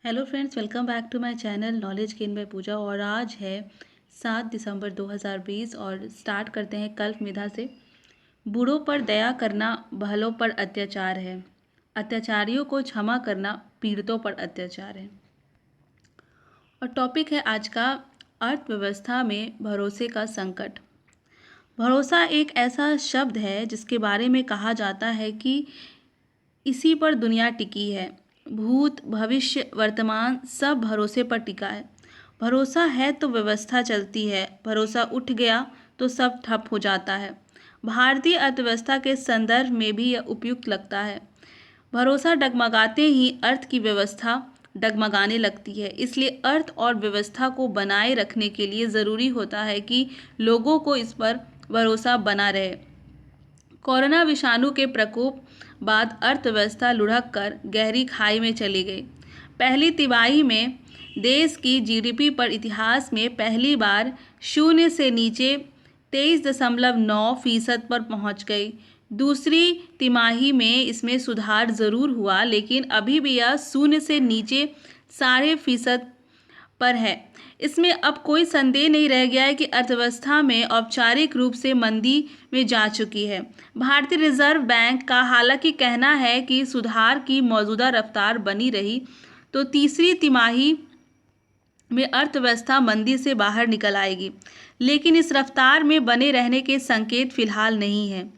Hello friends, welcome back to my channel knowledge gain by Pooja. और आज है 7 दिसंबर 2020 और स्टार्ट करते हैं कल्प मेधा से। बूढ़ों पर दया करना भलों पर अत्याचार है, अत्याचारियों को क्षमा करना पीड़ितों पर अत्याचार है। और टॉपिक है आज का, अर्थव्यवस्था में भरोसे का संकट। भरोसा एक ऐसा शब्द है जिसके बारे में कहा जाता है कि इसी पर दुनिया टिकी है। भूत, भविष्य, वर्तमान सब भरोसे पर टिका है। भरोसा है तो व्यवस्था चलती है, भरोसा उठ गया तो सब ठप हो जाता है। भारतीय अर्थव्यवस्था के संदर्भ में भी यह उपयुक्त लगता है। भरोसा डगमगाते ही अर्थ की व्यवस्था डगमगाने लगती है। इसलिए अर्थ और व्यवस्था को बनाए रखने के लिए ज़रूरी होता है कि लोगों को इस पर भरोसा बना रहे। कोरोना विषाणु के प्रकोप बाद अर्थव्यवस्था लुढ़क कर गहरी खाई में चली गई। पहली तिमाही में देश की जीडीपी पर इतिहास में पहली बार शून्य से नीचे 23.9% पर पहुंच गई। दूसरी तिमाही में इसमें सुधार ज़रूर हुआ, लेकिन अभी भी यह शून्य से नीचे 0.5% पर है। इसमें अब कोई संदेह नहीं रह गया है कि अर्थव्यवस्था में औपचारिक रूप से मंदी में जा चुकी है। भारतीय रिजर्व बैंक का हालांकि कहना है कि सुधार की मौजूदा रफ्तार बनी रही तो तीसरी तिमाही में अर्थव्यवस्था मंदी से बाहर निकल आएगी, लेकिन इस रफ्तार में बने रहने के संकेत फिलहाल नहीं है।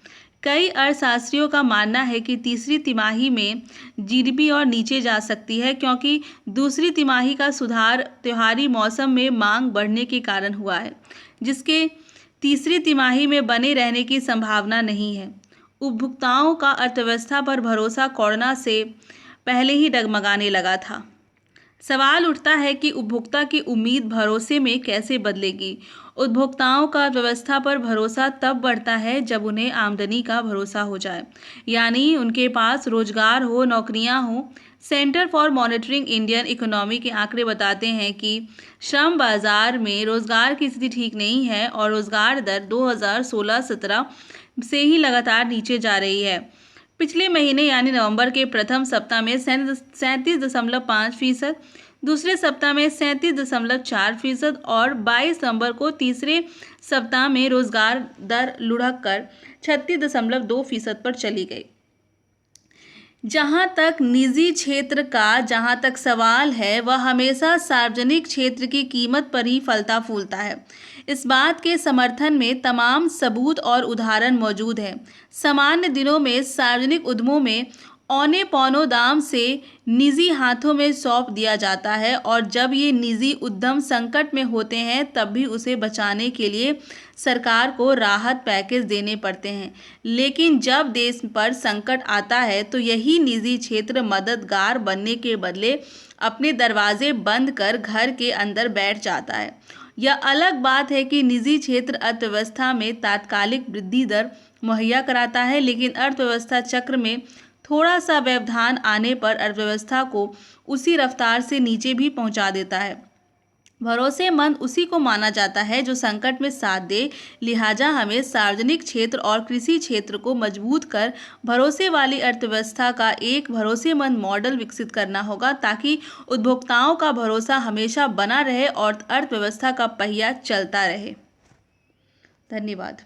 कई अर्थशास्त्रियों का मानना है कि तीसरी तिमाही में जीडीपी और नीचे जा सकती है, क्योंकि दूसरी तिमाही का सुधार त्योहारी मौसम में मांग बढ़ने के कारण हुआ है, जिसके तीसरी तिमाही में बने रहने की संभावना नहीं है। उपभोक्ताओं का अर्थव्यवस्था पर भरोसा कोरोना से पहले ही डगमगाने लगा था। सवाल उठता है कि उपभोक्ता की उम्मीद भरोसे में कैसे बदलेगी। उपभोक्ताओं का व्यवस्था पर भरोसा तब बढ़ता है जब उन्हें आमदनी का भरोसा हो जाए, यानी उनके पास रोजगार हो, नौकरियां हो। Centre for monitoring Indian economy के आंकड़े बताते हैं कि श्रम बाजार में रोजगार की स्थिति ठीक नहीं है और रोजगार दर 2016-17 से ही लगातार नीचे जा रही है। पिछले महीने यानी नवंबर के प्रथम सप्ताह में 37.5%, दूसरे सप्ताह में 37.4% और 22 नवंबर को तीसरे सप्ताह में रोजगार दर लुढ़क कर 36.2% पर चली गई। जहाँ तक सवाल है, वह हमेशा सार्वजनिक क्षेत्र की कीमत पर ही फलता फूलता है। इस बात के समर्थन में तमाम सबूत और उदाहरण मौजूद हैं। सामान्य दिनों में सार्वजनिक उद्यमों में औने पौने दाम से निजी हाथों में सौंप दिया जाता है, और जब ये निजी उद्यम संकट में होते हैं तब भी उसे बचाने के लिए सरकार को राहत पैकेज देने पड़ते हैं। लेकिन जब देश पर संकट आता है तो यही निजी क्षेत्र मददगार बनने के बदले अपने दरवाजे बंद कर घर के अंदर बैठ जाता है। यह अलग बात है कि निजी क्षेत्र अर्थव्यवस्था में तात्कालिक वृद्धि दर मुहैया कराता है, लेकिन अर्थव्यवस्था चक्र में थोड़ा सा व्यवधान आने पर अर्थव्यवस्था को उसी रफ्तार से नीचे भी पहुंचा देता है। भरोसेमंद उसी को माना जाता है जो संकट में साथ दे। लिहाजा हमें सार्वजनिक क्षेत्र और कृषि क्षेत्र को मजबूत कर भरोसे वाली अर्थव्यवस्था का एक भरोसेमंद मॉडल विकसित करना होगा, ताकि उपभोक्ताओं का भरोसा हमेशा बना रहे और अर्थव्यवस्था का पहिया चलता रहे। धन्यवाद।